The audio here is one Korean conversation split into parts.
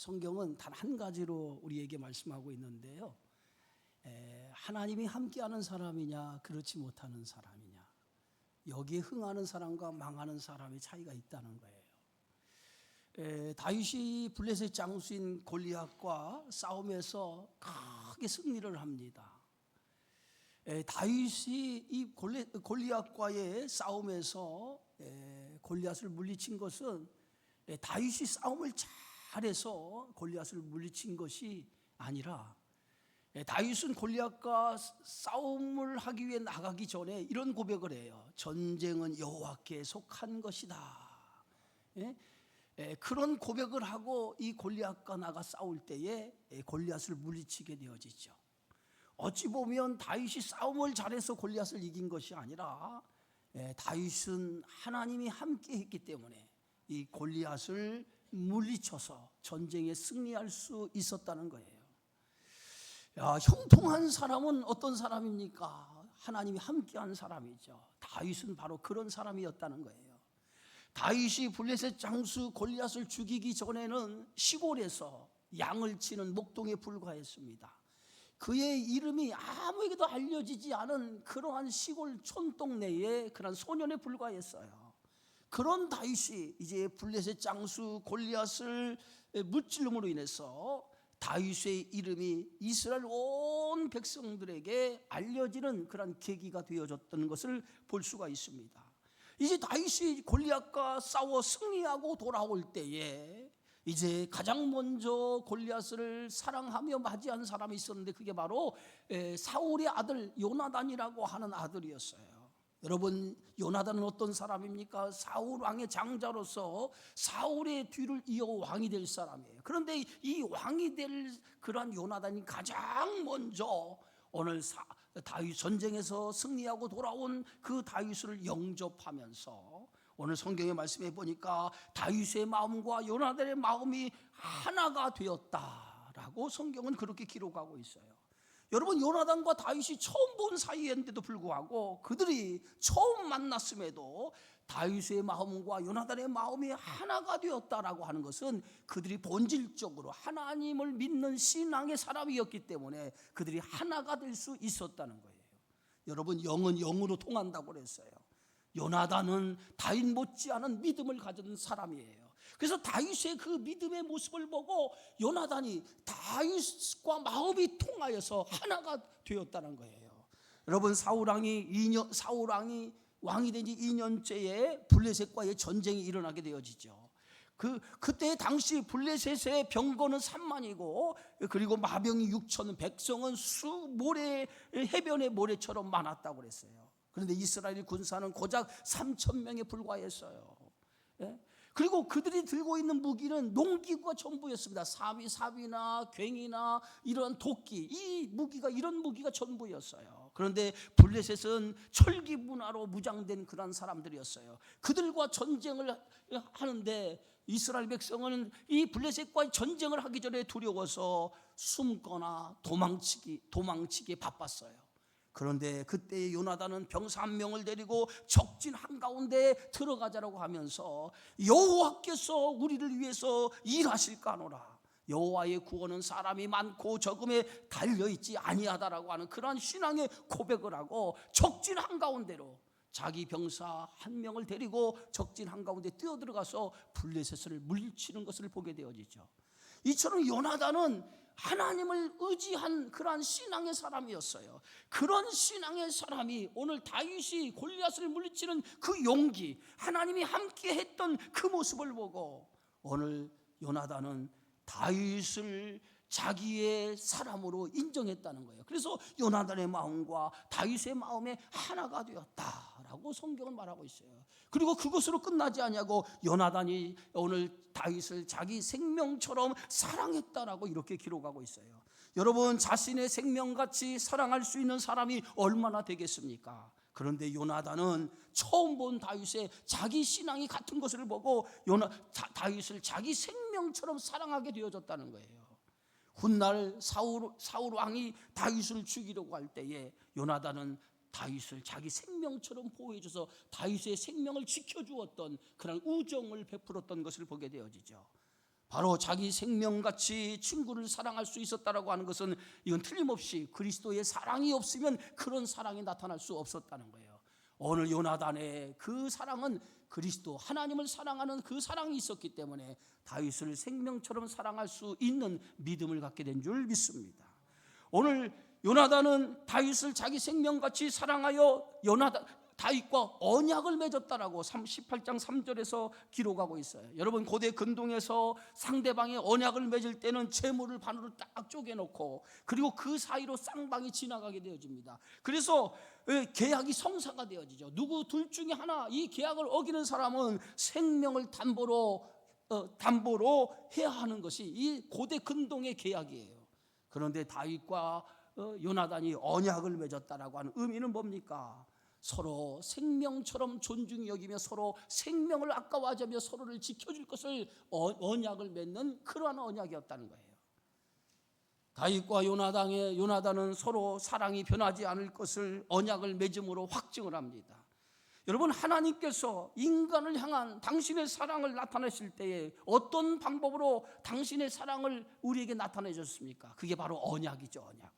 성경은 단 한 가지로 우리에게 말씀하고 있는데요. 하나님이 함께하는 사람이냐 그렇지 못하는 사람이냐, 여기에 흥하는 사람과 망하는 사람의 차이가 있다는 거예요. 다윗이 블레셋 장수인 골리앗과 싸움에서 크게 승리를 합니다. 다윗이 이 골리앗과의 싸움에서 골리앗을 물리친 것은 다윗이 싸움을 잘해서 골리앗을 물리친 것이 아니라, 다윗은 골리앗과 싸움을 하기 위해 나가기 전에 이런 고백을 해요. 전쟁은 여호와께 속한 것이다. 그런 고백을 하고 이 골리앗과 나가 싸울 때에 골리앗을 물리치게 되어지죠. 어찌 보면 다윗이 싸움을 잘해서 골리앗을 이긴 것이 아니라 다윗은 하나님이 함께 했기 때문에 이 골리앗을 물리쳐서 전쟁에 승리할 수 있었다는 거예요. 형통한 사람은 어떤 사람입니까? 하나님이 함께한 사람이죠. 다윗은 바로 그런 사람이었다는 거예요. 다윗이 블레셋 장수 골리앗을 죽이기 전에는 시골에서 양을 치는 목동에 불과했습니다. 그의 이름이 아무에게도 알려지지 않은 그러한 시골 촌동네의 그런 소년에 불과했어요. 그런 다윗이 이제 블레셋 장수 골리앗을 무찔름으로 인해서 다윗의 이름이 이스라엘 온 백성들에게 알려지는 그런 계기가 되어졌던 것을 볼 수가 있습니다. 이제 다윗이 골리앗과 싸워 승리하고 돌아올 때에 이제 가장 먼저 골리앗을 사랑하며 맞이한 사람이 있었는데, 그게 바로 사울의 아들 요나단이라고 하는 아들이었어요. 여러분, 요나단은 어떤 사람입니까? 사울 왕의 장자로서 사울의 뒤를 이어 왕이 될 사람이에요. 그런데 이 왕이 될 그러한 요나단이 가장 먼저 오늘 다윗 전쟁에서 승리하고 돌아온 그 다윗을 영접하면서, 오늘 성경의 말씀에 보니까 다윗의 마음과 요나단의 마음이 하나가 되었다라고 성경은 그렇게 기록하고 있어요. 여러분, 요나단과 다윗이 처음 본 사이인데도 불구하고 그들이 처음 만났음에도 다윗의 마음과 요나단의 마음이 하나가 되었다라고 하는 것은 그들이 본질적으로 하나님을 믿는 신앙의 사람이었기 때문에 그들이 하나가 될 수 있었다는 거예요. 여러분, 영은 영으로 통한다고 그랬어요. 요나단은 다윗 못지않은 믿음을 가진 사람이에요. 그래서 다윗의 그 믿음의 모습을 보고 요나단이 다윗과 마음이 통하여서 하나가 되었다는 거예요. 여러분, 사울 왕이 왕이 된 지 2년째에 블레셋과의 전쟁이 일어나게 되어지죠. 그때 당시 블레셋의 병거는 3만이고 그리고 마병이 6천, 백성은 해변의 모래처럼 많았다고 그랬어요. 그런데 이스라엘 군사는 고작 3천 명에 불과했어요. 그리고 그들이 들고 있는 무기는 농기구가 전부였습니다. 사비나 괭이나 이런 도끼, 이런 무기가 전부였어요. 그런데 블레셋은 철기 문화로 무장된 그런 사람들이었어요. 그들과 전쟁을 하는데 이스라엘 백성은 이 블레셋과 전쟁을 하기 전에 두려워서 숨거나 도망치기 바빴어요. 그런데 그때 요나단은 병사 1명을 데리고 적진 한가운데 들어가자라고 하면서 여호와께서 우리를 위해서 일하실까노라, 여호와의 구원은 사람이 많고 적음에 달려있지 아니하다라고 하는 그러한 신앙의 고백을 하고 적진 한가운데로 자기 병사 1명을 데리고 적진 한가운데 뛰어들어가서 블레셋을 물리치는 것을 보게 되어지죠. 이처럼 요나단은 하나님을 의지한 그러한 신앙의 사람이었어요. 그런 신앙의 사람이 오늘 다윗이 골리앗을 물리치는 그 용기, 하나님이 함께 했던 그 모습을 보고 오늘 요나단은 다윗을 자기의 사람으로 인정했다는 거예요. 그래서 요나단의 마음과 다윗의 마음에 하나가 되었다라고 성경은 말하고 있어요. 그리고 그것으로 끝나지 않냐고, 요나단이 오늘 다윗을 자기 생명처럼 사랑했다라고 이렇게 기록하고 있어요. 여러분, 자신의 생명같이 사랑할 수 있는 사람이 얼마나 되겠습니까? 그런데 요나단은 처음 본 다윗의 자기 신앙이 같은 것을 보고 다윗을 자기 생명처럼 사랑하게 되어졌다는 거예요. 훗날 사울 왕이 다윗을 죽이려고 할 때에 요나단은 다윗을 자기 생명처럼 보호해줘서 다윗의 생명을 지켜주었던 그런 우정을 베풀었던 것을 보게 되어지죠. 바로 자기 생명같이 친구를 사랑할 수 있었다라고 하는 것은 이건 틀림없이 그리스도의 사랑이 없으면 그런 사랑이 나타날 수 없었다는 거예요. 오늘 요나단의 그 사랑은 그리스도 하나님을 사랑하는 그 사랑이 있었기 때문에 다윗을 생명처럼 사랑할 수 있는 믿음을 갖게 된 줄 믿습니다. 오늘 요나단은 다윗을 자기 생명같이 사랑하여 다윗과 언약을 맺었다라고 18장 3절에서 기록하고 있어요. 여러분, 고대 근동에서 상대방의 언약을 맺을 때는 재물을 반으로 딱 쪼개놓고 그리고 그 사이로 쌍방이 지나가게 되어집니다. 그래서 계약이 성사가 되어지죠. 누구 둘 중에 하나 이 계약을 어기는 사람은 생명을 담보로 해야 하는 것이 이 고대 근동의 계약이에요. 그런데 다윗과 요나단이 언약을 맺었다라고 하는 의미는 뭡니까? 서로 생명처럼 존중히 여기며 서로 생명을 아까워하지 않으며 서로를 지켜줄 것을 언약을 맺는 그러한 언약이었다는 거예요. 다윗과 요나단은 서로 사랑이 변하지 않을 것을 언약을 맺음으로 확증을 합니다. 여러분, 하나님께서 인간을 향한 당신의 사랑을 나타내실 때에 어떤 방법으로 당신의 사랑을 우리에게 나타내 줬습니까? 그게 바로 언약이죠. 언약.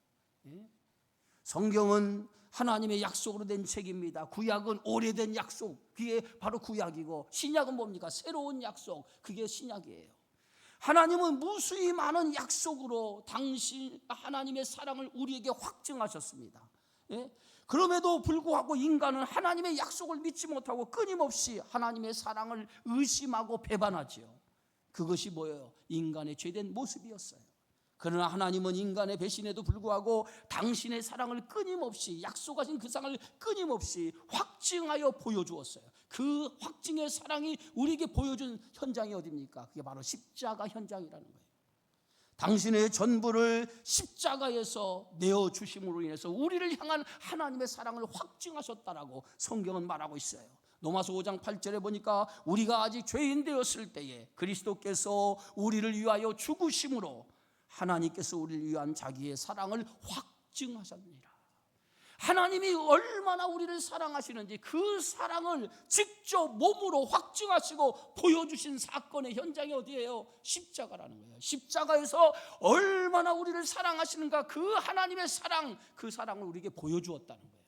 성경은 하나님의 약속으로 된 책입니다. 구약은 오래된 약속, 그게 바로 구약이고 신약은 뭡니까? 새로운 약속, 그게 신약이에요. 하나님은 무수히 많은 약속으로 하나님의 사랑을 우리에게 확증하셨습니다. 그럼에도 불구하고 인간은 하나님의 약속을 믿지 못하고 끊임없이 하나님의 사랑을 의심하고 배반하지요. 그것이 뭐예요? 인간의 죄된 모습이었어요. 그러나 하나님은 인간의 배신에도 불구하고 당신의 사랑을 끊임없이, 약속하신 그 사랑을 끊임없이 확증하여 보여주었어요. 그 확증의 사랑이 우리에게 보여준 현장이 어디입니까? 그게 바로 십자가 현장이라는 거예요. 당신의 전부를 십자가에서 내어주심으로 인해서 우리를 향한 하나님의 사랑을 확증하셨다라고 성경은 말하고 있어요. 로마서 5장 8절에 보니까 우리가 아직 죄인 되었을 때에 그리스도께서 우리를 위하여 죽으심으로 하나님께서 우리를 위한 자기의 사랑을 확증하셨느니라. 하나님이 얼마나 우리를 사랑하시는지 그 사랑을 직접 몸으로 확증하시고 보여주신 사건의 현장이 어디예요? 십자가라는 거예요. 십자가에서 얼마나 우리를 사랑하시는가, 그 하나님의 사랑, 그 사랑을 우리에게 보여주었다는 거예요.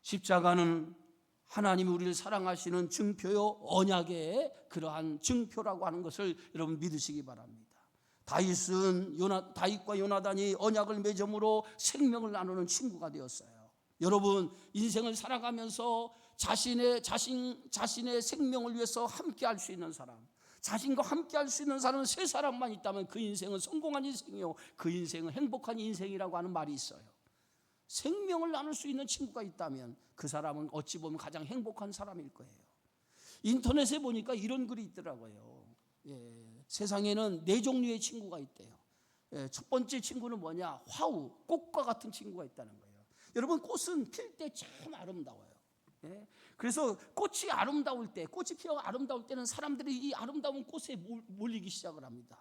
십자가는 하나님이 우리를 사랑하시는 증표요, 언약의 그러한 증표라고 하는 것을 여러분 믿으시기 바랍니다. 다윗과 요나단이 언약을 맺음으로 생명을 나누는 친구가 되었어요. 여러분, 인생을 살아가면서 자신의 생명을 위해서 함께 할 수 있는 사람, 자신과 함께 할 수 있는 사람은 세 사람만 있다면 그 인생은 성공한 인생이요, 그 인생은 행복한 인생이라고 하는 말이 있어요. 생명을 나눌 수 있는 친구가 있다면 그 사람은 어찌 보면 가장 행복한 사람일 거예요. 인터넷에 보니까 이런 글이 있더라고요. 세상에는 4종류의 친구가 있대요. 첫 번째 친구는 뭐냐? 화우, 꽃과 같은 친구가 있다는 거예요. 여러분, 꽃은 필 때 참 아름다워요. 그래서 꽃이 아름다울 때, 꽃이 피어 아름다울 때는 사람들이 이 아름다운 꽃에 몰리기 시작을 합니다.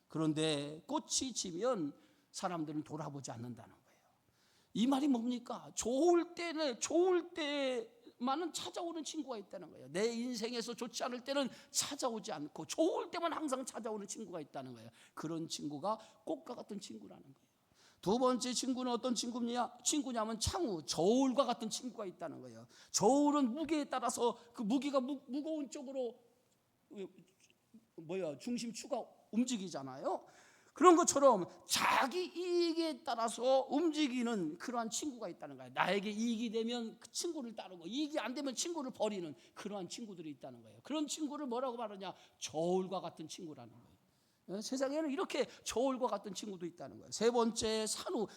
그런데 꽃이 지면 사람들은 돌아보지 않는다는 거예요. 이 말이 뭡니까? 좋을 때만은 찾아오는 친구가 있다는 거예요. 내 인생에서 좋지 않을 때는 찾아오지 않고 좋을 때만 항상 찾아오는 친구가 있다는 거예요. 그런 친구가 꽃과 같은 친구라는 거예요. 두 번째 친구는 어떤 친구냐면 창우, 저울과 같은 친구가 있다는 거예요. 저울은 무게에 따라서 그 무게가 무거운 쪽으로 중심추가 움직이잖아요. 그런 것처럼 자기 이익에 따라서 움직이는 그러한 친구가 있다는 거예요. 나에게 이익이 되면 그 친구를 따르고 이익이 안 되면 친구를 버리는 그러한 친구들이 있다는 거예요. 그런 친구를 뭐라고 말하냐? 저울과 같은 친구라는 거예요. 세상에는 이렇게 저울과 같은 친구도 있다는 거예요. 세 번째,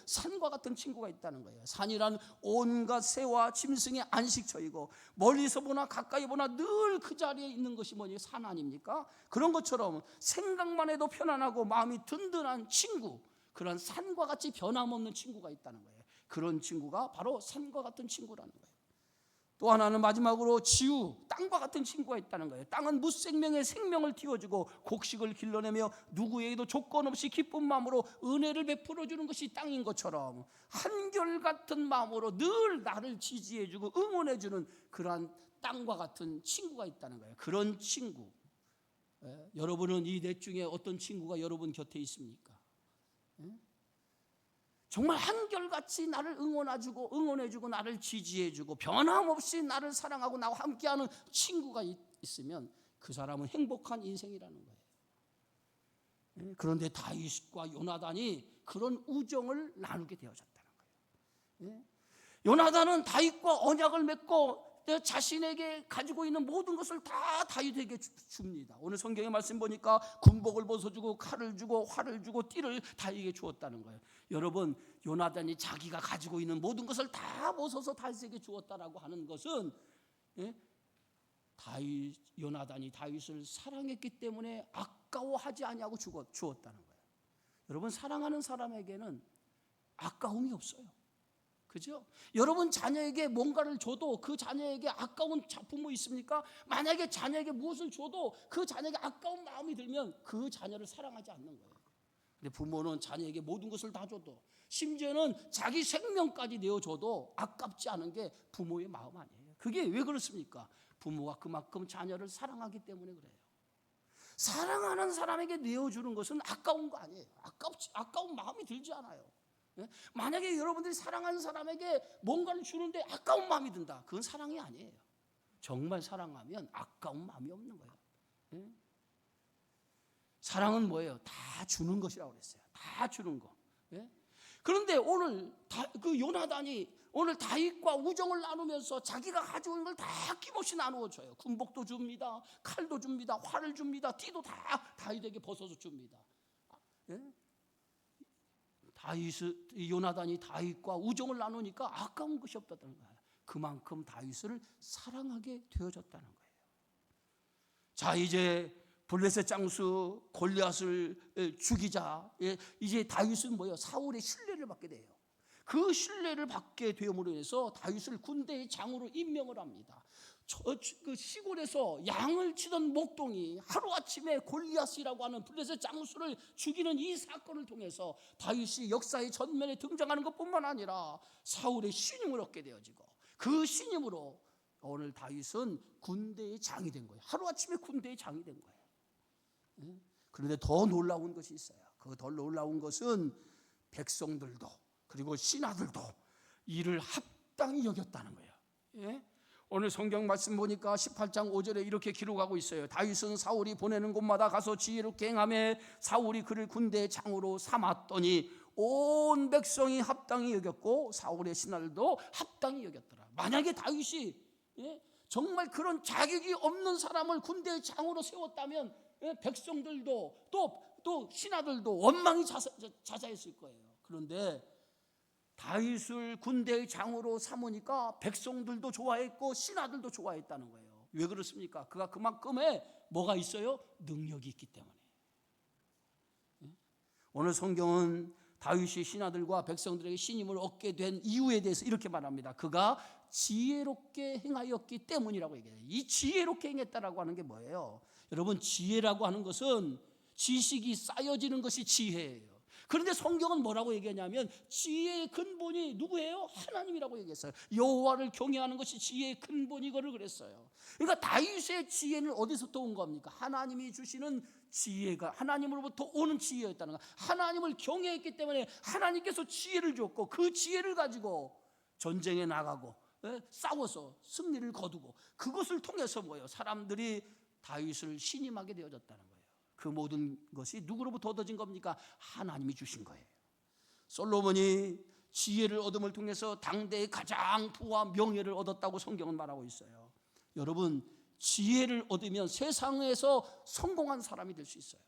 산과 같은 친구가 있다는 거예요. 산이란 온갖 새와 짐승의 안식처이고 멀리서 보나 가까이 보나 늘 그 자리에 있는 것이 뭐니? 산 아닙니까? 그런 것처럼 생각만 해도 편안하고 마음이 든든한 친구, 그런 산과 같이 변함없는 친구가 있다는 거예요. 그런 친구가 바로 산과 같은 친구라는 거예요. 또 하나는 마지막으로 지우, 땅과 같은 친구가 있다는 거예요. 땅은 무생명의 생명을 틔워주고 곡식을 길러내며 누구에게도 조건 없이 기쁜 마음으로 은혜를 베풀어주는 것이 땅인 것처럼 한결같은 마음으로 늘 나를 지지해주고 응원해주는 그러한 땅과 같은 친구가 있다는 거예요. 그런 친구, 여러분은 이 넷 중에 어떤 친구가 여러분 곁에 있습니까? 정말 한결같이 나를 응원해주고 나를 지지해주고 변함없이 나를 사랑하고 나와 함께하는 친구가 있으면 그 사람은 행복한 인생이라는 거예요. 그런데 다윗과 요나단이 그런 우정을 나누게 되어졌다는 거예요. 요나단은 다윗과 언약을 맺고 자신에게 가지고 있는 모든 것을 다 다윗에게 줍니다. 오늘 성경의 말씀 보니까 군복을 벗어주고 칼을 주고 활을 주고 띠를 다윗에게 주었다는 거예요. 여러분, 요나단이 자기가 가지고 있는 모든 것을 다 벗어서 다윗에게 주었다라고 하는 것은 요나단이 다윗을 사랑했기 때문에 아까워하지 아니하고 주었다는 거예요. 여러분, 사랑하는 사람에게는 아까움이 없어요. 그죠? 여러분 자녀에게 뭔가를 줘도 그 자녀에게 아까운 부모 있습니까? 만약에 자녀에게 무엇을 줘도 그 자녀에게 아까운 마음이 들면 그 자녀를 사랑하지 않는 거예요. 근데 부모는 자녀에게 모든 것을 다 줘도, 심지어는 자기 생명까지 내어줘도 아깝지 않은 게 부모의 마음 아니에요. 그게 왜 그렇습니까? 부모가 그만큼 자녀를 사랑하기 때문에 그래요. 사랑하는 사람에게 내어주는 것은 아까운 거 아니에요. 아까운 마음이 들지 않아요. 만약에 여러분들이 사랑하는 사람에게 뭔가를 주는데 아까운 마음이 든다, 그건 사랑이 아니에요. 정말 사랑하면 아까운 마음이 없는 거예요. 사랑은 뭐예요? 다 주는 것이라고 그랬어요. 다 주는 거. 그런데 오늘 그 요나단이 오늘 다윗과 우정을 나누면서 자기가 가지고 있는 걸 다 아낌없이 나누어 줘요. 군복도 줍니다, 칼도 줍니다, 활을 줍니다, 띠도 다 다윗에게 벗어서 줍니다. 요나단이 다윗과 우정을 나누니까 아까운 것이 없다는 거예요. 그만큼 다윗을 사랑하게 되어졌다는 거예요. 자, 이제 블레셋 장수 골리앗을 죽이자 이제 다윗은 뭐예요? 사울의 신뢰를 받게 돼요. 그 신뢰를 받게 되므로 인해서 다윗을 군대의 장으로 임명을 합니다. 그 시골에서 양을 치던 목동이 하루아침에 골리앗이라고 하는 블레셋 장수를 죽이는 이 사건을 통해서 다윗이 역사의 전면에 등장하는 것뿐만 아니라 사울의 신임을 얻게 되어지고, 그 신임으로 오늘 다윗은 군대의 장이 된 거예요. 하루아침에 군대의 장이 된 거예요. 그런데 더 놀라운 것이 있어요. 그 더 놀라운 것은 백성들도 그리고 신하들도 이를 합당히 여겼다는 거예요. 오늘 성경 말씀 보니까 18장 5절에 이렇게 기록하고 있어요. 다윗은 사울이 보내는 곳마다 가서 지혜롭게 행하며 사울이 그를 군대의 장으로 삼았더니 온 백성이 합당히 여겼고 사울의 신하들도 합당히 여겼더라. 만약에 다윗이 정말 그런 자격이 없는 사람을 군대의 장으로 세웠다면 백성들도 또 신하들도 원망이 자자했을 거예요. 그런데 다윗을 군대의 장으로 삼으니까 백성들도 좋아했고 신하들도 좋아했다는 거예요. 왜 그렇습니까? 그가 그만큼의 뭐가 있어요? 능력이 있기 때문에. 오늘 성경은 다윗이 신하들과 백성들에게 신임을 얻게 된 이유에 대해서 이렇게 말합니다. 그가 지혜롭게 행하였기 때문이라고 얘기해요. 이 지혜롭게 행했다라고 하는 게 뭐예요? 여러분, 지혜라고 하는 것은 지식이 쌓여지는 것이 지혜예요. 그런데 성경은 뭐라고 얘기하냐면 지혜의 근본이 누구예요? 하나님이라고 얘기했어요. 여호와를 경외하는 것이 지혜의 근본이거를 그랬어요. 그러니까 다윗의 지혜는 어디서부터 온 겁니까? 하나님이 주시는 지혜가 하나님으로부터 오는 지혜였다는 거예요. 하나님을 경외했기 때문에 하나님께서 지혜를 줬고 그 지혜를 가지고 전쟁에 나가고 싸워서 승리를 거두고 그것을 통해서 뭐예요? 사람들이 다윗을 신임하게 되어졌다는 거예요. 그 모든 것이 누구로부터 얻어진 겁니까? 하나님이 주신 거예요. 솔로몬이 지혜를 얻음을 통해서 당대의 가장 부와 명예를 얻었다고 성경은 말하고 있어요. 여러분, 지혜를 얻으면 세상에서 성공한 사람이 될 수 있어요.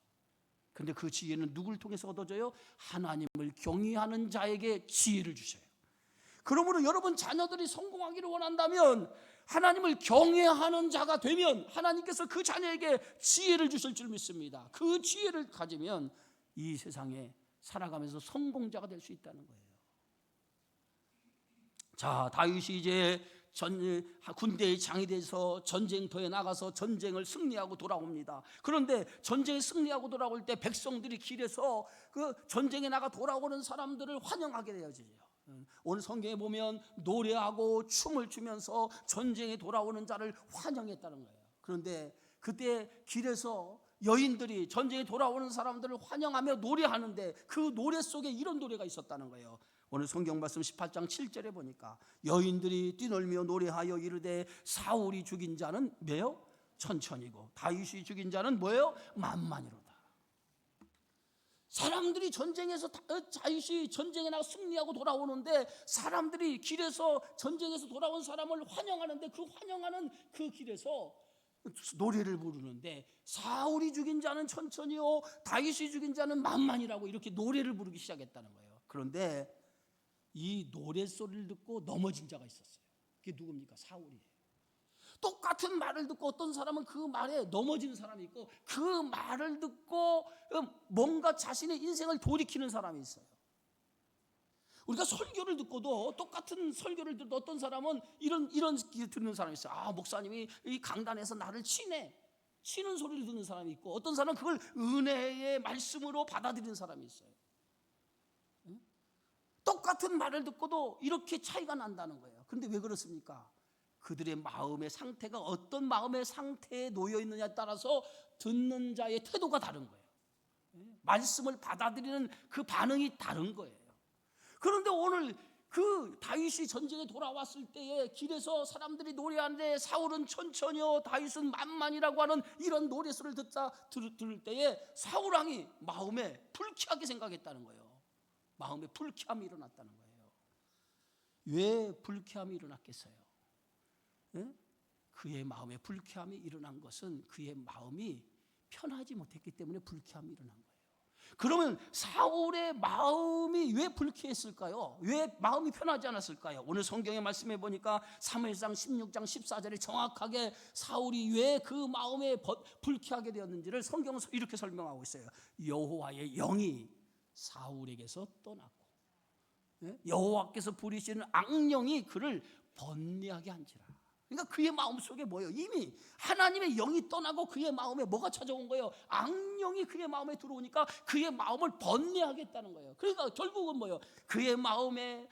그런데 그 지혜는 누구를 통해서 얻어져요? 하나님을 경외하는 자에게 지혜를 주셔요. 그러므로 여러분 자녀들이 성공하기를 원한다면 하나님을 경외하는 자가 되면 하나님께서 그 자녀에게 지혜를 주실 줄 믿습니다. 그 지혜를 가지면 이 세상에 살아가면서 성공자가 될 수 있다는 거예요. 자, 다윗이 이제 군대의 장이 돼서 전쟁터에 나가서 전쟁을 승리하고 돌아옵니다. 그런데 전쟁에 승리하고 돌아올 때 백성들이 길에서 그 전쟁에 나가 돌아오는 사람들을 환영하게 되어지죠. 오늘 성경에 보면 노래하고 춤을 추면서 전쟁에 돌아오는 자를 환영했다는 거예요. 그런데 그때 길에서 여인들이 전쟁에 돌아오는 사람들을 환영하며 노래하는데 그 노래 속에 이런 노래가 있었다는 거예요. 오늘 성경 말씀 18장 7절에 보니까 여인들이 뛰놀며 노래하여 이르되 사울이 죽인 자는 뭐예요? 천천이고 다윗이 죽인 자는 뭐예요? 만만이로다. 사람들이 전쟁에서 다윗이 전쟁에 나가 승리하고 돌아오는데 사람들이 길에서 전쟁에서 돌아온 사람을 환영하는데 그 환영하는 그 길에서 노래를 부르는데 사울이 죽인 자는 천천히요 다윗이 죽인 자는 만만이라고 이렇게 노래를 부르기 시작했다는 거예요. 그런데 이 노랫소리를 듣고 넘어진 자가 있었어요. 그게 누굽니까? 사울이에요. 똑같은 말을 듣고 어떤 사람은 그 말에 넘어지는 사람이 있고 그 말을 듣고 뭔가 자신의 인생을 돌이키는 사람이 있어요. 우리가 설교를 듣고도 똑같은 설교를 듣고 어떤 사람은 이런 듣는 사람이 있어요. 아, 목사님이 이 강단에서 나를 치는 소리를 듣는 사람이 있고 어떤 사람은 그걸 은혜의 말씀으로 받아들이는 사람이 있어요. 똑같은 말을 듣고도 이렇게 차이가 난다는 거예요. 그런데 왜 그렇습니까? 그들의 마음의 상태가 어떤 마음의 상태에 놓여 있느냐에 따라서 듣는 자의 태도가 다른 거예요. 말씀을 받아들이는 그 반응이 다른 거예요. 그런데 오늘 그 다윗이 전쟁에 돌아왔을 때에 길에서 사람들이 노래하는데 사울은 천천히요 다윗은 만만이라고 하는 이런 노래소리를 들을 때에 사울 왕이 마음에 불쾌하게 생각했다는 거예요. 마음에 불쾌함이 일어났다는 거예요. 왜 불쾌함이 일어났겠어요? 그의 마음에 불쾌함이 일어난 것은 그의 마음이 편하지 못했기 때문에 불쾌함이 일어난 거예요. 그러면 사울의 마음이 왜 불쾌했을까요? 왜 마음이 편하지 않았을까요? 오늘 성경의 말씀해 보니까 사무엘상 16장 14절에 정확하게 사울이 왜 그 마음에 불쾌하게 되었는지를 성경은 이렇게 설명하고 있어요. 여호와의 영이 사울에게서 떠났고 여호와께서 부리시는 악령이 그를 번뇌하게 한지라. 그러니까 그의 마음속에 뭐예요? 이미 하나님의 영이 떠나고 그의 마음에 뭐가 찾아온 거예요? 악령이 그의 마음에 들어오니까 그의 마음을 번뇌하겠다는 거예요. 그러니까 결국은 뭐예요? 그의 마음에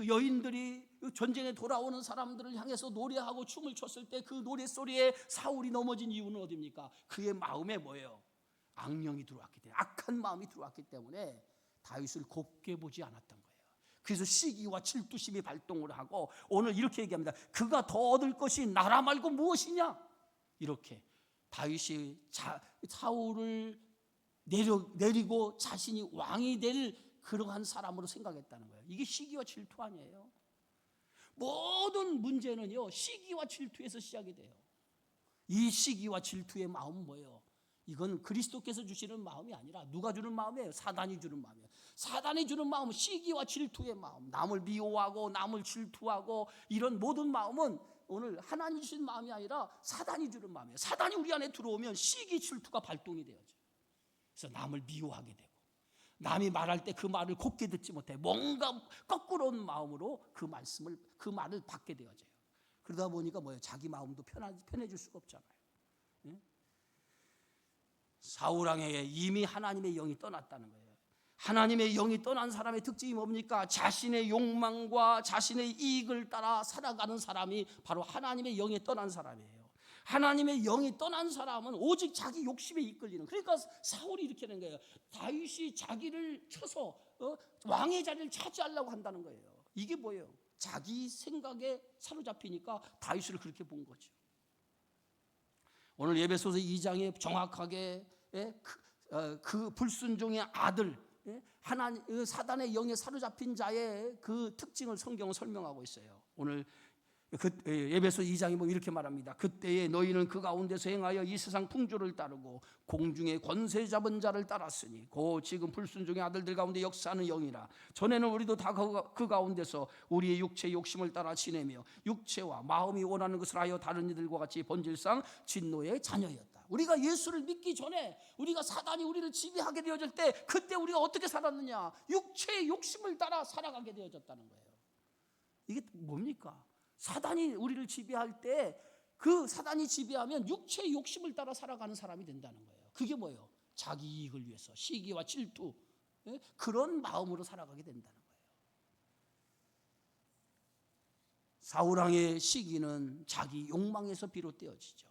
여인들이 전쟁에 돌아오는 사람들을 향해서 노래하고 춤을 췄을 때 그 노래소리에 사울이 넘어진 이유는 어디입니까? 그의 마음에 뭐예요? 악령이 들어왔기 때문에, 악한 마음이 들어왔기 때문에 다윗을 곱게 보지 않았던 거예요. 그래서 시기와 질투심이 발동을 하고 오늘 이렇게 얘기합니다. 그가 더 얻을 것이 나라 말고 무엇이냐? 이렇게 다윗이 사울을 내리고 자신이 왕이 될 그러한 사람으로 생각했다는 거예요. 이게 시기와 질투 아니에요? 모든 문제는요 시기와 질투에서 시작이 돼요. 이 시기와 질투의 마음은 뭐예요? 이건 그리스도께서 주시는 마음이 아니라 누가 주는 마음이에요? 사단이 주는 마음이에요. 사단이 주는 마음은 시기와 질투의 마음, 남을 미워하고 남을 질투하고 이런 모든 마음은 오늘 하나님 주신 마음이 아니라 사단이 주는 마음이에요. 사단이 우리 안에 들어오면 시기 질투가 발동이 되어져요. 그래서 남을 미워하게 되고 남이 말할 때 그 말을 곱게 듣지 못해 뭔가 거꾸로운 마음으로 그 말을 받게 되어져요. 그러다 보니까 뭐예요? 자기 마음도 편해질 수가 없잖아요. 사울 왕에게 이미 하나님의 영이 떠났다는 거예요. 하나님의 영이 떠난 사람의 특징이 뭡니까? 자신의 욕망과 자신의 이익을 따라 살아가는 사람이 바로 하나님의 영이 떠난 사람이에요. 하나님의 영이 떠난 사람은 오직 자기 욕심에 이끌리는. 그러니까 사울이 이렇게 하는 거예요. 다윗이 자기를 쳐서 왕의 자리를 차지하려고 한다는 거예요. 이게 뭐예요? 자기 생각에 사로잡히니까 다윗을 그렇게 본 거죠. 오늘 예배소서 2장에 정확하게 그 불순종의 아들 사단의 영에 사로잡힌 자의 그 특징을 성경은 설명하고 있어요. 오늘 에베소 2장에 보면 이렇게 말합니다. 그때에 너희는 그 가운데서 행하여 이 세상 풍조를 따르고 공중의 권세 잡은 자를 따랐으니 곧 지금 불순종의 아들들 가운데 역사하는 영이라. 전에는 우리도 다 그 가운데서 우리의 육체의 욕심을 따라 지내며 육체와 마음이 원하는 것을 하여 다른 이들과 같이 본질상 진노의 자녀였다. 우리가 예수를 믿기 전에 우리가 사단이 우리를 지배하게 되어질 때 그때 우리가 어떻게 살았느냐? 육체의 욕심을 따라 살아가게 되어졌다는 거예요. 이게 뭡니까? 사단이 우리를 지배할 때 그 사단이 지배하면 육체의 욕심을 따라 살아가는 사람이 된다는 거예요. 그게 뭐예요? 자기 이익을 위해서 시기와 질투 그런 마음으로 살아가게 된다는 거예요. 사울 왕의 시기는 자기 욕망에서 비롯되어지죠.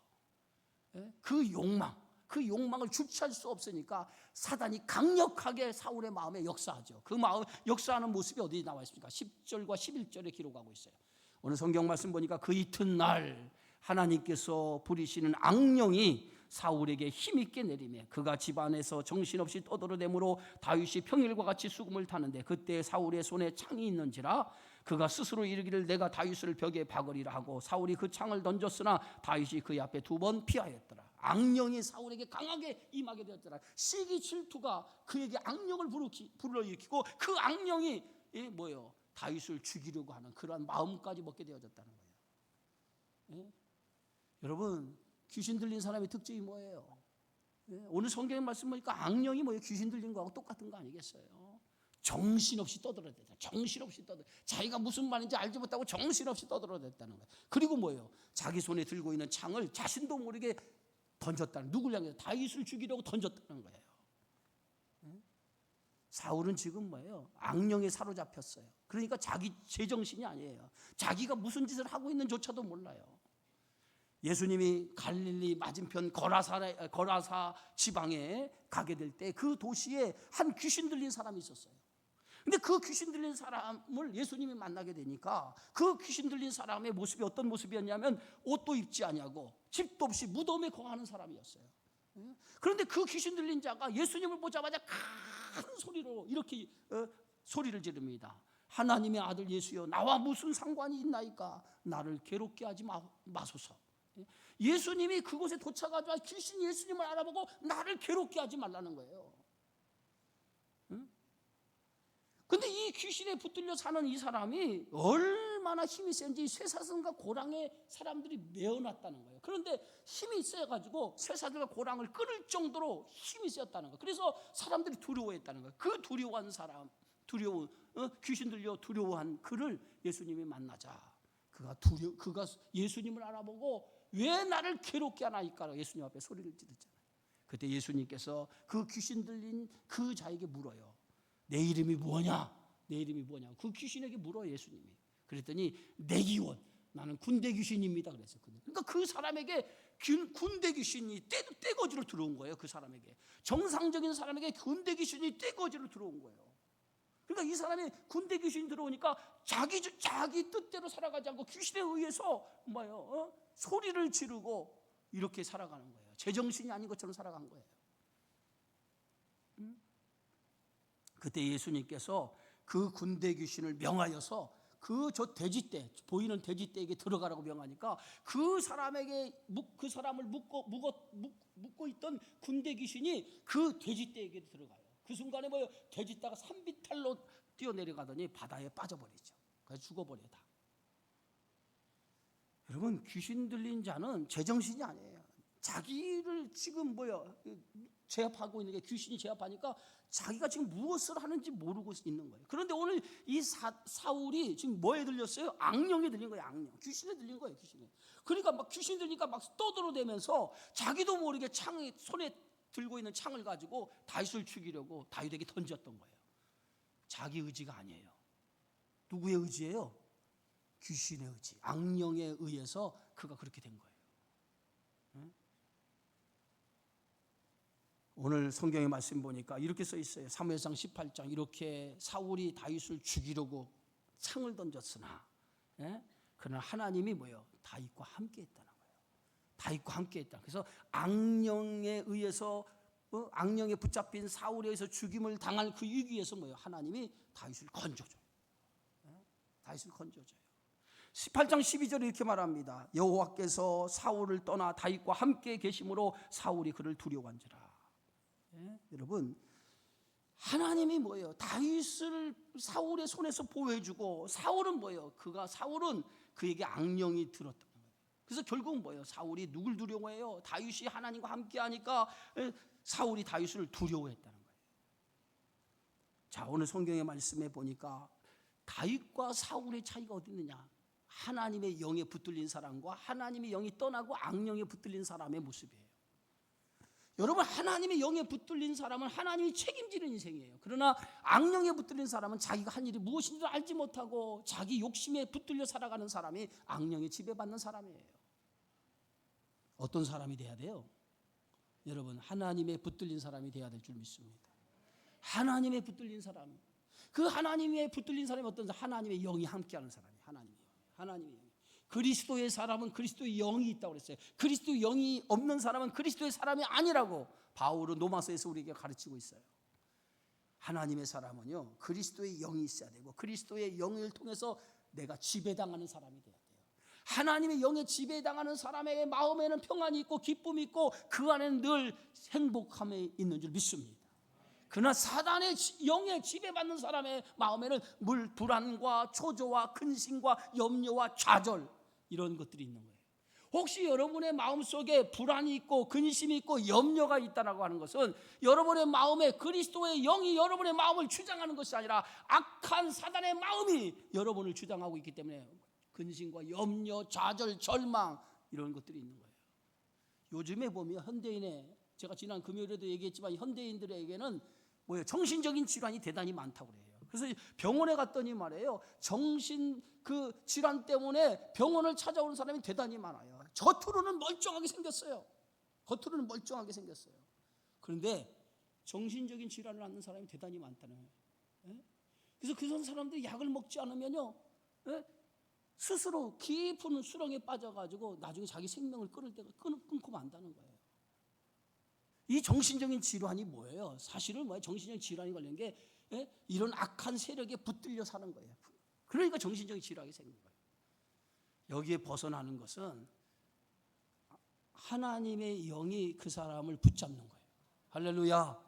그 욕망, 그 욕망을 주체할 수 없으니까 사단이 강력하게 사울의 마음에 역사하죠. 그 마음 역사하는 모습이 어디 나와 있습니까? 10절과 11절에 기록하고 있어요. 오늘 성경 말씀 보니까 그 이튿날 하나님께서 부리시는 악령이 사울에게 힘있게 내리매 그가 집안에서 정신없이 떠들어대므로 다윗이 평일과 같이 수금을 타는데 그때 사울의 손에 창이 있는지라 그가 스스로 이르기를 내가 다윗을 벽에 박으리라 하고 사울이 그 창을 던졌으나 다윗이 그의 앞에 2번 피하였더라. 악령이 사울에게 강하게 임하게 되었더라. 시기 질투가 그에게 악령을 불러일으키고 그 악령이 뭐예요? 다윗을 죽이려고 하는 그러한 마음까지 먹게 되어졌다는 거예요. 예? 여러분, 귀신 들린 사람의 특징이 뭐예요? 예? 오늘 성경의 말씀 보니까 악령이 뭐예요? 귀신 들린 거하고 똑같은 거 아니겠어요? 정신없이 떠들어댔다. 정신없이 떠들. 자기가 무슨 말인지 알지 못하고 정신없이 떠들어댔다는 거예요. 그리고 뭐예요? 자기 손에 들고 있는 창을 자신도 모르게 던졌다는. 누굴 향해서? 다윗을 죽이려고 던졌다는 거예요. 사울은 지금 뭐예요? 악령에 사로잡혔어요. 그러니까 자기 제정신이 아니에요. 자기가 무슨 짓을 하고 있는조차도 몰라요. 예수님이 갈릴리 맞은편 거라사 지방에 가게 될 때 그 도시에 한 귀신 들린 사람이 있었어요. 근데 그 귀신 들린 사람을 예수님이 만나게 되니까 그 귀신 들린 사람의 모습이 어떤 모습이었냐면 옷도 입지 아니하고 집도 없이 무덤에 거하는 사람이었어요. 그런데 그 귀신 들린 자가 예수님을 보자마자 큰 소리로 이렇게 소리를 지릅니다. 하나님의 아들 예수여, 나와 무슨 상관이 있나이까? 나를 괴롭게 하지 마소서. 예수님이 그곳에 도착하자 귀신이 예수님을 알아보고 나를 괴롭게 하지 말라는 거예요. 근데 이 귀신에 붙들려 사는 이 사람이 얼마나 힘이 센지 쇠사슬과 고랑에 사람들이 메어놨다는 거예요. 그런데 힘이 세가지고 쇠사슬과 고랑을 끊을 정도로 힘이 세었다는 거예요. 그래서 사람들이 두려워했다는 거예요. 그 두려워한 사람, 귀신 들려 두려워한 그를 예수님이 만나자 그가 예수님을 알아보고 왜 나를 괴롭게 하나이까? 예수님 앞에 소리를 지르잖아요. 그때 예수님께서 그 귀신 들린 그 자에게 물어요. 내 이름이 뭐냐? 내 이름이 뭐냐? 그 귀신에게 물어요, 예수님이. 그랬더니 내기원, 나는 군대 귀신입니다. 그랬었거든요. 그러니까 그 사람에게 군대 귀신이 떼거지로 들어온 거예요. 그 사람에게 정상적인 사람에게 군대 귀신이 떼거지로 들어온 거예요. 그러니까 이 사람이 군대 귀신이 들어오니까 자기 뜻대로 살아가지 않고 귀신에 의해서 소리를 지르고 이렇게 살아가는 거예요. 제정신이 아닌 것처럼 살아간 거예요. 그때 예수님께서 그 군대 귀신을 명하여서 저 돼지떼, 보이는 돼지떼에게 들어가라고 명하니까 그 사람을 묶고 있던 군대 귀신이 그 돼지떼에게 들어가요. 그 순간에 돼지떼가 산비탈로 뛰어내려가더니 바다에 빠져버리죠. 그래서 죽어버려 다. 여러분, 귀신 들린 자는 제정신이 아니에요. 자기를 지금 제압하고 있는 게 귀신이 제압하니까 자기가 지금 무엇을 하는지 모르고 있는 거예요. 그런데 오늘 이 사울이 지금 뭐에 들렸어요? 악령에 들린 거예요. 악령. 귀신에 들린 거예요. 귀신에. 그러니까 막 귀신 들리니까 막 떠들어대면서 자기도 모르게 손에 들고 있는 창을 가지고 다윗을 죽이려고 다윗에게 던졌던 거예요. 자기 의지가 아니에요. 누구의 의지예요? 귀신의 의지. 악령에 의해서 그가 그렇게 된 거예요. 오늘 성경의 말씀 보니까 이렇게 써 있어요. 사무엘상 18장 이렇게 사울이 다윗을 죽이려고 창을 던졌으나 그러나 하나님이 다윗과 함께했다는 거예요. 다윗과 함께했다. 그래서 악령에 의해서 악령에 붙잡힌 사울에 의해서 죽임을 당할 그 위기에서 하나님이 다윗을 건져줘요. 다윗을 건져줘요. 18장 12절에 이렇게 말합니다. 여호와께서 사울을 떠나 다윗과 함께 계심으로 사울이 그를 두려워한지라. 여러분, 하나님이 다윗을 사울의 손에서 보호해주고 사울은 사울은 그에게 악령이 들었다는 거예요. 그래서 결국은 사울이 누굴 두려워해요? 다윗이 하나님과 함께하니까 사울이 다윗을 두려워했다는 거예요. 자, 오늘 성경의 말씀에 보니까 다윗과 사울의 차이가 어디 있느냐? 하나님의 영에 붙들린 사람과 하나님의 영이 떠나고 악령에 붙들린 사람의 모습이에요. 여러분, 하나님의 영에 붙들린 사람은 하나님이 책임지는 인생이에요. 그러나 악령에 붙들린 사람은 자기가 한 일이 무엇인지 알지 못하고 자기 욕심에 붙들려 살아가는 사람이 악령에 지배받는 사람이에요. 어떤 사람이 돼야 돼요? 여러분 하나님의 붙들린 사람이 돼야 될 줄 믿습니다. 하나님의 붙들린 사람, 그 하나님의 붙들린 사람이 어떤 사람? 하나님의 영이 함께하는 사람이에요. 하나님의 영. 그리스도의 사람은 그리스도의 영이 있다고 그랬어요. 그리스도의 영이 없는 사람은 그리스도의 사람이 아니라고 바울은 로마서에서 우리에게 가르치고 있어요. 하나님의 사람은요, 그리스도의 영이 있어야 되고 그리스도의 영을 통해서 내가 지배당하는 사람이 돼야 돼요. 하나님의 영에 지배당하는 사람의 마음에는 평안이 있고 기쁨이 있고 그 안에는 늘 행복함이 있는 줄 믿습니다. 그러나 사단의 영에 지배받는 사람의 마음에는 불안과 초조와 근심과 염려와 좌절, 이런 것들이 있는 거예요. 혹시 여러분의 마음속에 불안이 있고 근심이 있고 염려가 있다고 하는 것은 여러분의 마음에 그리스도의 영이 여러분의 마음을 주장하는 것이 아니라 악한 사단의 마음이 여러분을 주장하고 있기 때문에 근심과 염려, 좌절, 절망, 이런 것들이 있는 거예요. 요즘에 보면 현대인의, 제가 지난 금요일에도 얘기했지만 현대인들에게는 정신적인 질환이 대단히 많다고 그래요. 그래서 병원에 갔더니 말이에요, 정신 그 질환 때문에 병원을 찾아오는 사람이 대단히 많아요. 겉으로는 멀쩡하게 생겼어요. 그런데 정신적인 질환을 앓는 사람이 대단히 많다는 거예요. 그래서 그런 사람들이 약을 먹지 않으면요, 스스로 깊은 수렁에 빠져가지고 나중에 자기 생명을 끊을 때가 끊고 만다는 거예요. 이 정신적인 질환이 뭐예요? 사실은 정신적인 질환이 걸린 게 이런 악한 세력에 붙들려 사는 거예요. 그러니까 정신적인 질환이 생긴 거예요. 여기에 벗어나는 것은 하나님의 영이 그 사람을 붙잡는 거예요. 할렐루야.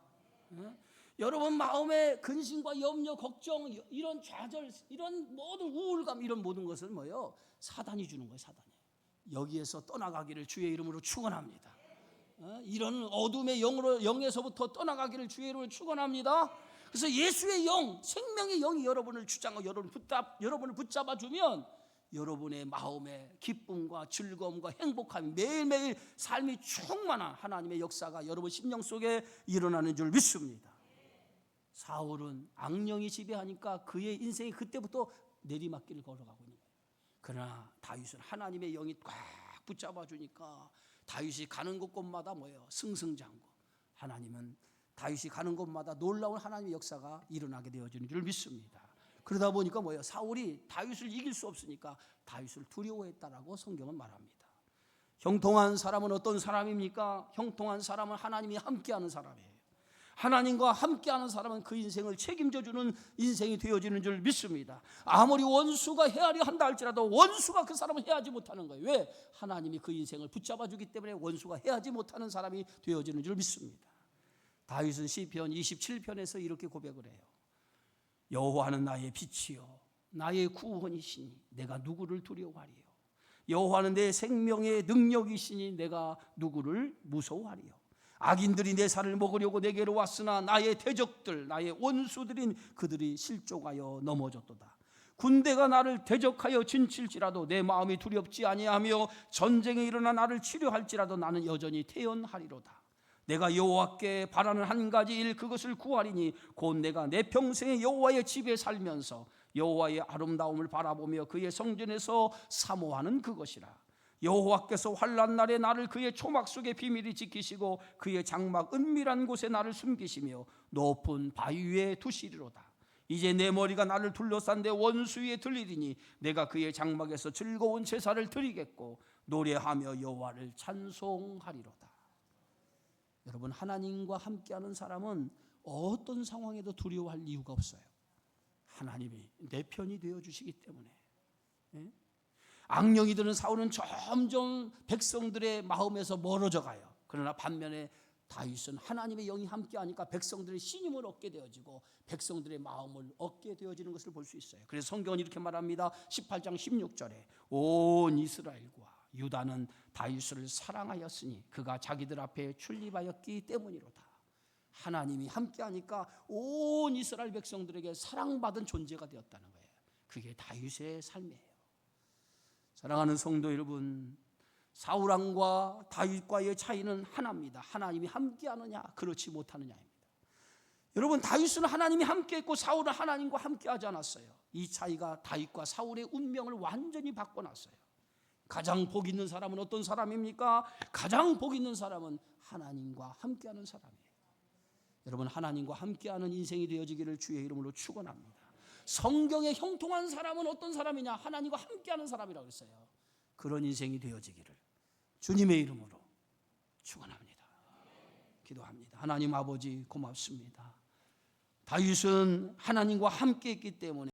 여러분 마음의 근심과 염려, 걱정, 이런 좌절, 이런 모든 우울감, 이런 모든 것은 뭐예요? 사단이 주는 거예요. 사단이. 여기에서 떠나가기를 주의 이름으로 축원합니다. 이런 어둠의 영에서부터 떠나가기를 주의 이름으로 축원합니다. 그래서 예수의 영, 생명의 영이 여러분을 주장하고 여러분을 붙잡아주면 여러분의 마음에 기쁨과 즐거움과 행복함이 매일매일 삶이 충만한 하나님의 역사가 여러분 심령 속에 일어나는 줄 믿습니다. 사울은 악령이 지배하니까 그의 인생이 그때부터 내리막길을 걸어가고 있는 거예요. 그러나 다윗은 하나님의 영이 꽉 붙잡아주니까 다윗이 가는 곳마다 승승장구. 하나님은 다윗이 가는 곳마다 놀라운 하나님의 역사가 일어나게 되어지는 줄 믿습니다. 그러다 보니까 사울이 다윗을 이길 수 없으니까 다윗을 두려워했다라고 성경은 말합니다. 형통한 사람은 어떤 사람입니까? 형통한 사람은 하나님이 함께하는 사람이에요. 하나님과 함께하는 사람은 그 인생을 책임져주는 인생이 되어지는 줄 믿습니다. 아무리 원수가 헤아려 한다 할지라도 원수가 그 사람을 해하지 못하는 거예요. 왜? 하나님이 그 인생을 붙잡아주기 때문에 원수가 해하지 못하는 사람이 되어지는 줄 믿습니다. 다윗은 시편 27편에서 이렇게 고백을 해요. 여호와는 나의 빛이요 나의 구원이시니 내가 누구를 두려워하리요. 여호와는 내 생명의 능력이시니 내가 누구를 무서워하리요. 악인들이 내 살을 먹으려고 내게로 왔으나 나의 대적들, 나의 원수들인 그들이 실족하여 넘어졌도다. 군대가 나를 대적하여 진칠지라도 내 마음이 두렵지 아니하며 전쟁에 일어나 나를 치료할지라도 나는 여전히 태연하리로다. 내가 여호와께 바라는 한 가지 일, 그것을 구하리니 곧 내가 내 평생에 여호와의 집에 살면서 여호와의 아름다움을 바라보며 그의 성전에서 사모하는 그것이라. 여호와께서 환난 날에 나를 그의 초막 속에 비밀히 지키시고 그의 장막 은밀한 곳에 나를 숨기시며 높은 바위 위에 두시리로다. 이제 내 머리가 나를 둘러싼 내 원수 위에 들리리니 내가 그의 장막에서 즐거운 제사를 드리겠고 노래하며 여호와를 찬송하리로다. 여러분, 하나님과 함께하는 사람은 어떤 상황에도 두려워할 이유가 없어요. 하나님이 내 편이 되어주시기 때문에. 악령이들은 사울은 점점 백성들의 마음에서 멀어져 가요. 그러나 반면에 다윗은 하나님의 영이 함께하니까 백성들의 신임을 얻게 되어지고 백성들의 마음을 얻게 되어지는 것을 볼 수 있어요. 그래서 성경은 이렇게 말합니다. 18장 16절에 온 이스라엘과 유다는 다윗을 사랑하였으니 그가 자기들 앞에 출입하였기 때문이로다. 하나님이 함께하니까 온 이스라엘 백성들에게 사랑받은 존재가 되었다는 거예요. 그게 다윗의 삶이에요. 사랑하는 성도 여러분, 사울왕과 다윗과의 차이는 하나입니다. 하나님이 함께하느냐 그렇지 못하느냐입니다. 여러분, 다윗은 하나님이 함께했고 사울은 하나님과 함께하지 않았어요. 이 차이가 다윗과 사울의 운명을 완전히 바꿔놨어요. 가장 복 있는 사람은 어떤 사람입니까? 가장 복 있는 사람은 하나님과 함께하는 사람이에요. 여러분, 하나님과 함께하는 인생이 되어지기를 주의 이름으로 축원합니다. 성경에 형통한 사람은 어떤 사람이냐? 하나님과 함께하는 사람이라고 했어요. 그런 인생이 되어지기를 주님의 이름으로 축원합니다. 기도합니다. 하나님 아버지 고맙습니다. 다윗은 하나님과 함께했기 때문에